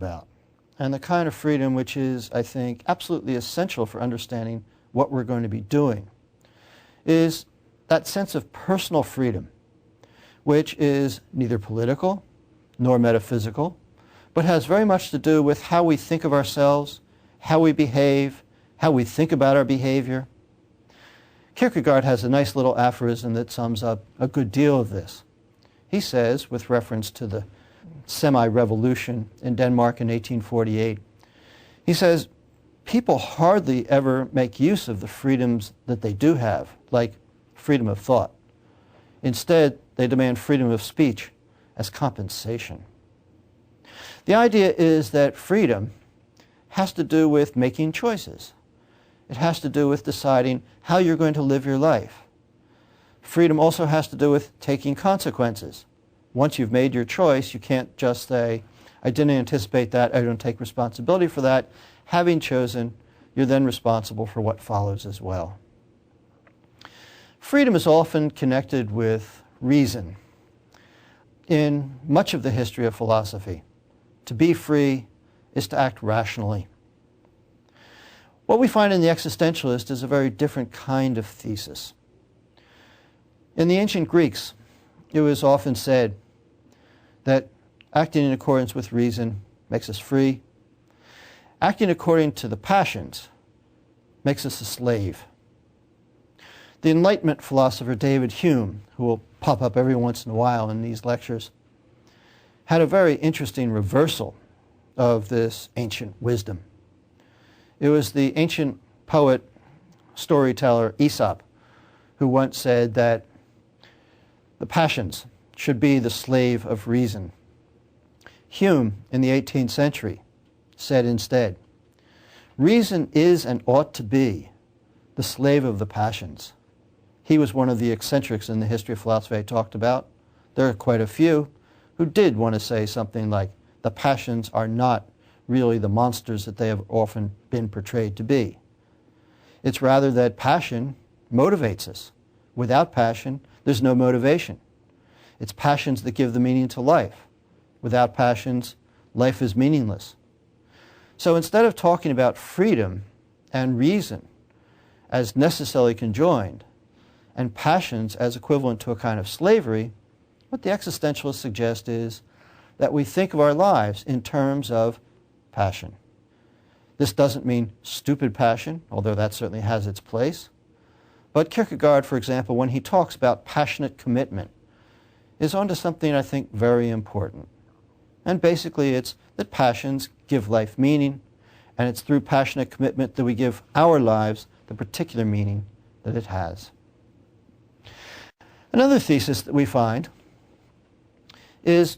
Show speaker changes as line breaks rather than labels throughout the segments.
about, and the kind of freedom which is, I think, absolutely essential for understanding what we're going to be doing, is that sense of personal freedom, which is neither political nor metaphysical, but has very much to do with how we think of ourselves, how we behave, how we think about our behavior. Kierkegaard has a nice little aphorism that sums up a good deal of this. He says, with reference to the semi-revolution in Denmark in 1848, he says, people hardly ever make use of the freedoms that they do have, like freedom of thought. Instead, they demand freedom of speech as compensation. The idea is that freedom has to do with making choices. It has to do with deciding how you're going to live your life. Freedom also has to do with taking consequences. Once you've made your choice, you can't just say, I didn't anticipate that, I don't take responsibility for that. Having chosen, you're then responsible for what follows as well. Freedom is often connected with reason. In much of the history of philosophy, to be free is to act rationally. What we find in the existentialist is a very different kind of thesis. In the ancient Greeks, it was often said that acting in accordance with reason makes us free. Acting according to the passions makes us a slave. The Enlightenment philosopher David Hume, who will pop up every once in a while in these lectures, had a very interesting reversal of this ancient wisdom. It was the ancient poet, storyteller Aesop who once said that the passions should be the slave of reason. Hume, in the 18th century, said instead, reason is and ought to be the slave of the passions. He was one of the eccentrics in the history of philosophy I talked about. There are quite a few who did want to say something like, the passions are not really the monsters that they have often been portrayed to be. It's rather that passion motivates us. Without passion, there's no motivation. It's passions that give the meaning to life. Without passions, life is meaningless. So instead of talking about freedom and reason as necessarily conjoined, and passions as equivalent to a kind of slavery, what the existentialists suggest is that we think of our lives in terms of passion. This doesn't mean stupid passion, although that certainly has its place. But Kierkegaard, for example, when he talks about passionate commitment, is onto something I think very important. And basically it's that passions give life meaning, and it's through passionate commitment that we give our lives the particular meaning that it has. Another thesis that we find is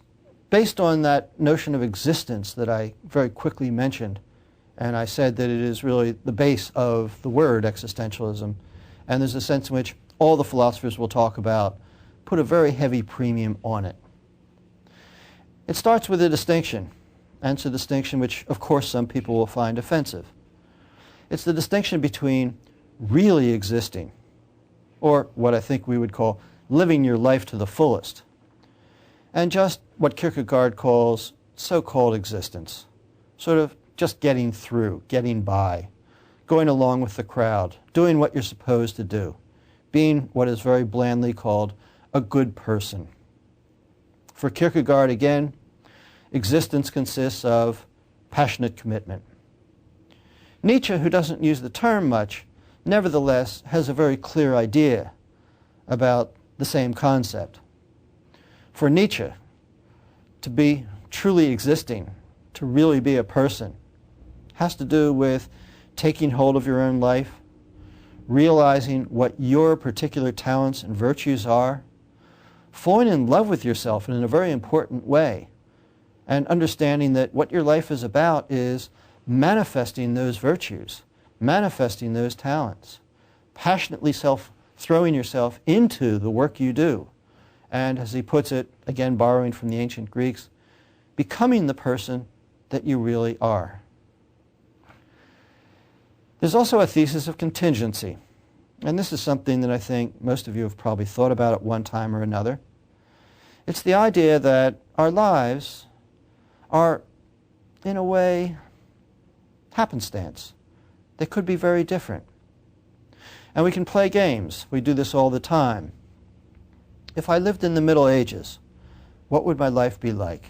based on that notion of existence that I very quickly mentioned, and I said that it is really the base of the word existentialism, and there's a sense in which all the philosophers will talk about put a very heavy premium on it. It starts with a distinction, and it's a distinction which, of course, some people will find offensive. It's the distinction between really existing, or what I think we would call living your life to the fullest, and just what Kierkegaard calls so-called existence, sort of just getting through, getting by, going along with the crowd, doing what you're supposed to do, being what is very blandly called a good person. For Kierkegaard, again, existence consists of passionate commitment. Nietzsche, who doesn't use the term much, nevertheless has a very clear idea about the same concept. For Nietzsche, to be truly existing, to really be a person, has to do with taking hold of your own life, realizing what your particular talents and virtues are, falling in love with yourself in a very important way, and understanding that what your life is about is manifesting those virtues, manifesting those talents, passionately throwing yourself into the work you do, and as he puts it, again borrowing from the ancient Greeks, becoming the person that you really are. There's also a thesis of contingency, and this is something that I think most of you have probably thought about at one time or another. It's the idea that our lives are in a way, happenstance. They could be very different. And we can play games. We do this all the time. If I lived in the Middle Ages, what would my life be like?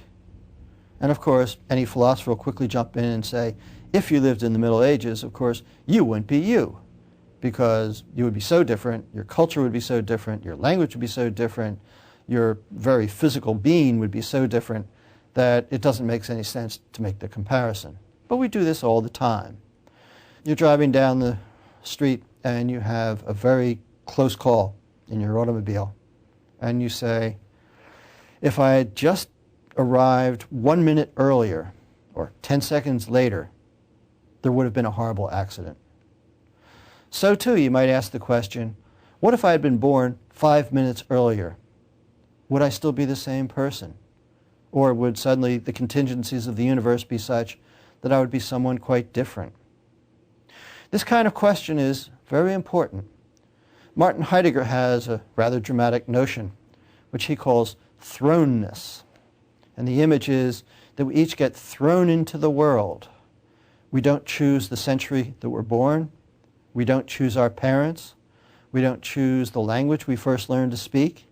And of course, any philosopher will quickly jump in and say, if you lived in the Middle Ages, of course, you wouldn't be you, because you would be so different, your culture would be so different, your language would be so different, your very physical being would be so different that it doesn't make any sense to make the comparison. But we do this all the time. You're driving down the street and you have a very close call in your automobile, and you say, if I had just arrived 1 minute earlier or 10 seconds later, there would have been a horrible accident. So too, you might ask the question, what if I had been born 5 minutes earlier? Would I still be the same person? Or would suddenly the contingencies of the universe be such that I would be someone quite different? This kind of question is very important. Martin Heidegger has a rather dramatic notion, which he calls thrownness. And the image is that we each get thrown into the world. We don't choose the century that we're born. We don't choose our parents. We don't choose the language we first learned to speak.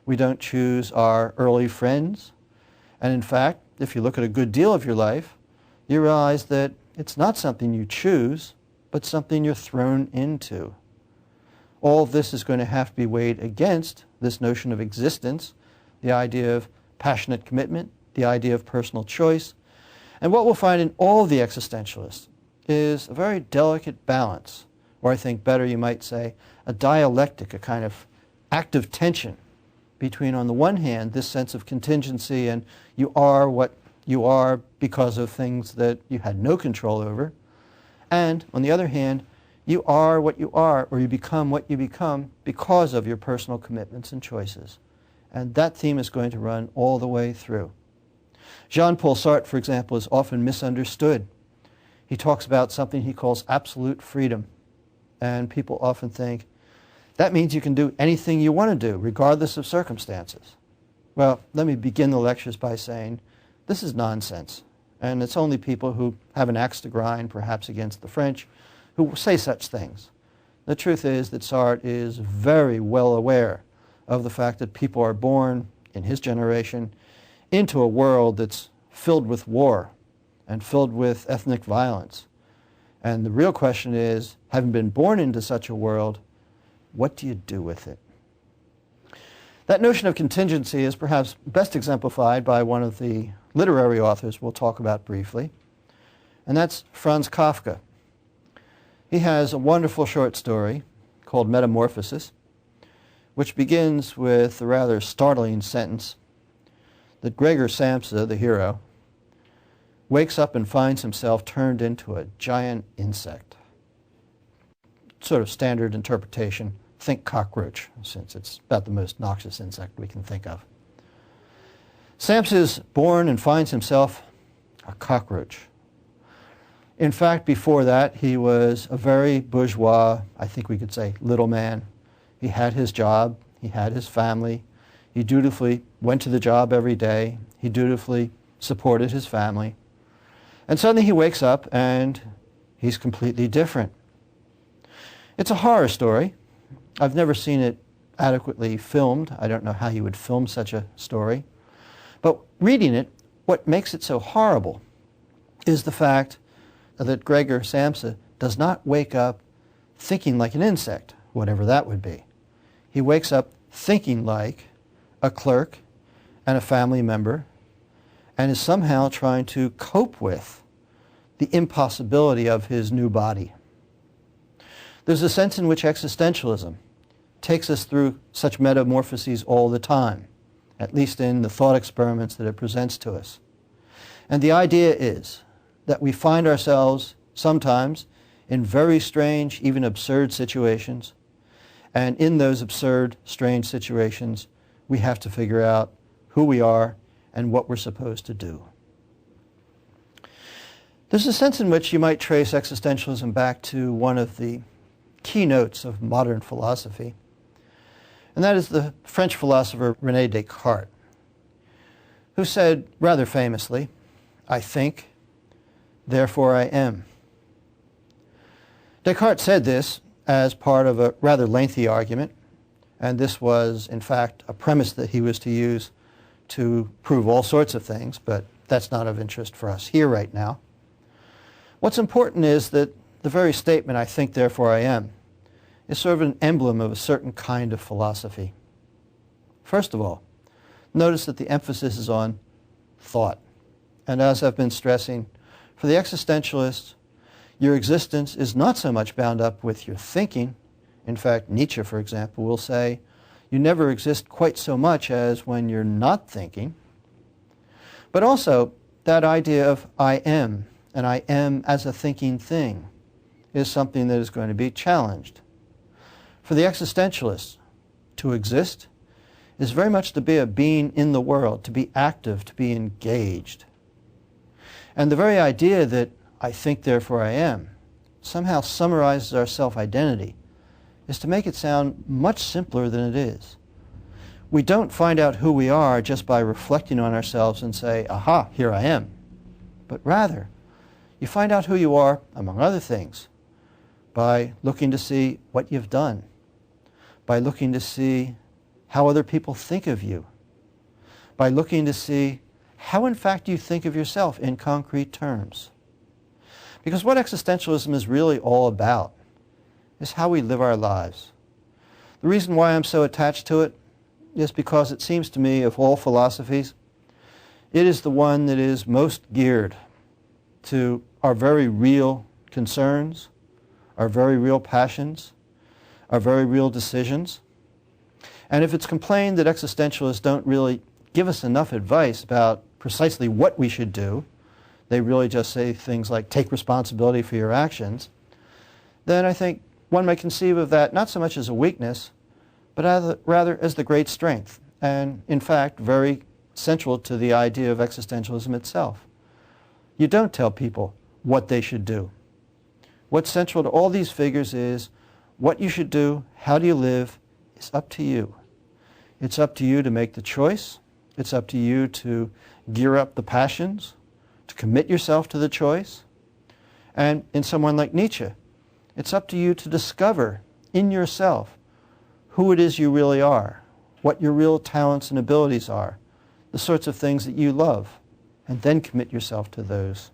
We don't choose our early friends. And in fact, if you look at a good deal of your life, you realize that it's not something you choose, but something you're thrown into. All of this is going to have to be weighed against this notion of existence, the idea of passionate commitment, the idea of personal choice. And what we'll find in all the existentialists is a very delicate balance, or I think better you might say a dialectic, a kind of active tension between, on the one hand, this sense of contingency and you are what you are because of things that you had no control over, and on the other hand, you are what you are, or you become what you become because of your personal commitments and choices. And that theme is going to run all the way through. Jean-Paul Sartre, for example, is often misunderstood. He talks about something he calls absolute freedom. And people often think, that means you can do anything you want to do, regardless of circumstances. Well, let me begin the lectures by saying, this is nonsense. And it's only people who have an axe to grind, perhaps against the French, who say such things. The truth is that Sartre is very well aware of the fact that people are born, in his generation, into a world that's filled with war and filled with ethnic violence. And the real question is, having been born into such a world, what do you do with it? That notion of contingency is perhaps best exemplified by one of the literary authors we'll talk about briefly, and that's Franz Kafka. He has a wonderful short story called Metamorphosis, which begins with the rather startling sentence that Gregor Samsa, the hero, wakes up and finds himself turned into a giant insect. Sort of standard interpretation, think cockroach, since it's about the most noxious insect we can think of. Samsa is born and finds himself a cockroach. In fact, before that, he was a very bourgeois, I think we could say, little man. He had his job, he had his family, he dutifully went to the job every day, he dutifully supported his family. And suddenly he wakes up and he's completely different. It's a horror story. I've never seen it adequately filmed. I don't know how you would film such a story. But reading it, what makes it so horrible is the fact that Gregor Samsa does not wake up thinking like an insect, whatever that would be. He wakes up thinking like a clerk and a family member, and is somehow trying to cope with the impossibility of his new body. There's a sense in which existentialism takes us through such metamorphoses all the time, at least in the thought experiments that it presents to us. And the idea is that we find ourselves sometimes in very strange, even absurd situations, and in those absurd, strange situations, we have to figure out who we are and what we're supposed to do. There's a sense in which you might trace existentialism back to one of the keynotes of modern philosophy, and that is the French philosopher René Descartes, who said rather famously, I think, therefore I am. Descartes said this as part of a rather lengthy argument, and this was, in fact, a premise that he was to use to prove all sorts of things, but that's not of interest for us here right now. What's important is that the very statement, I think, therefore I am, is sort of an emblem of a certain kind of philosophy. First of all, notice that the emphasis is on thought. And as I've been stressing, for the existentialist, your existence is not so much bound up with your thinking. In fact, Nietzsche, for example, will say, you never exist quite so much as when you're not thinking. But also, that idea of I am, and I am as a thinking thing, is something that is going to be challenged. For the existentialist, to exist is very much to be a being in the world, to be active, to be engaged. And the very idea that I think, therefore I am, somehow summarizes our self-identity, is to make it sound much simpler than it is. We don't find out who we are just by reflecting on ourselves and say, aha, here I am. But rather, you find out who you are, among other things, by looking to see what you've done, by looking to see how other people think of you, by looking to see how in fact you think of yourself in concrete terms. Because what existentialism is really all about is how we live our lives. The reason why I'm so attached to it is because it seems to me, of all philosophies, it is the one that is most geared to our very real concerns, our very real passions, our very real decisions. And if it's complained that existentialists don't really give us enough advice about precisely what we should do, they really just say things like, take responsibility for your actions, then I think one might conceive of that not so much as a weakness, but rather as the great strength, and in fact very central to the idea of existentialism itself. You don't tell people what they should do. What's central to all these figures is what you should do, how do you live, is up to you. It's up to you to make the choice. It's up to you to gear up the passions, to commit yourself to the choice. And in someone like Nietzsche, it's up to you to discover in yourself who it is you really are, what your real talents and abilities are, the sorts of things that you love, and then commit yourself to those.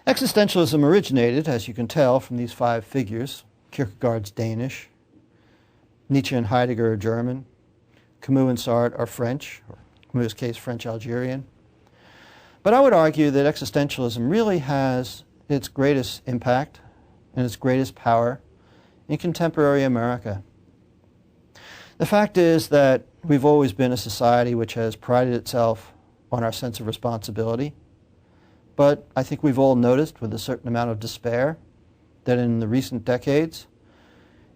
Existentialism originated, as you can tell from these 5 figures. Kierkegaard's Danish, Nietzsche and Heidegger are German, Camus and Sartre are French, or in Camus' case French-Algerian. But I would argue that existentialism really has its greatest impact and its greatest power in contemporary America. The fact is that we've always been a society which has prided itself on our sense of responsibility, but I think we've all noticed with a certain amount of despair that in the recent decades,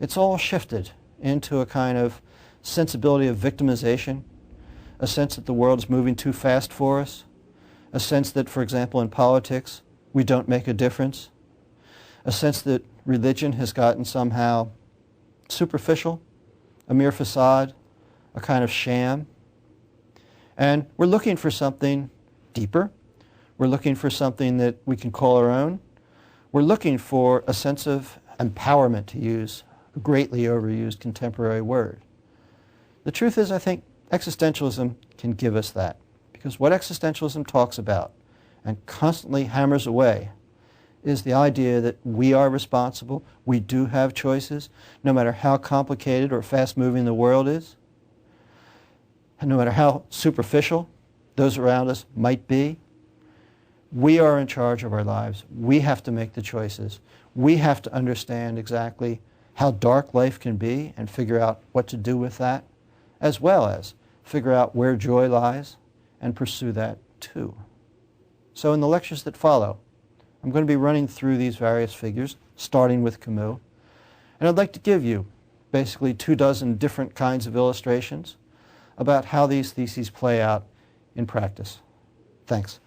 it's all shifted into a kind of sensibility of victimization, a sense that the world is moving too fast for us, a sense that, for example, in politics, we don't make a difference, a sense that religion has gotten somehow superficial, a mere facade, a kind of sham. And we're looking for something deeper. We're looking for something that we can call our own. We're looking for a sense of empowerment, to use a greatly overused contemporary word. The truth is, I think existentialism can give us that, because what existentialism talks about and constantly hammers away is the idea that we are responsible, we do have choices, no matter how complicated or fast-moving the world is, and no matter how superficial those around us might be. We are in charge of our lives. We have to make the choices. We have to understand exactly how dark life can be and figure out what to do with that, as well as figure out where joy lies and pursue that too. So in the lectures that follow, I'm going to be running through these various figures, starting with Camus, and I'd like to give you basically 24 different kinds of illustrations about how these theses play out in practice. Thanks.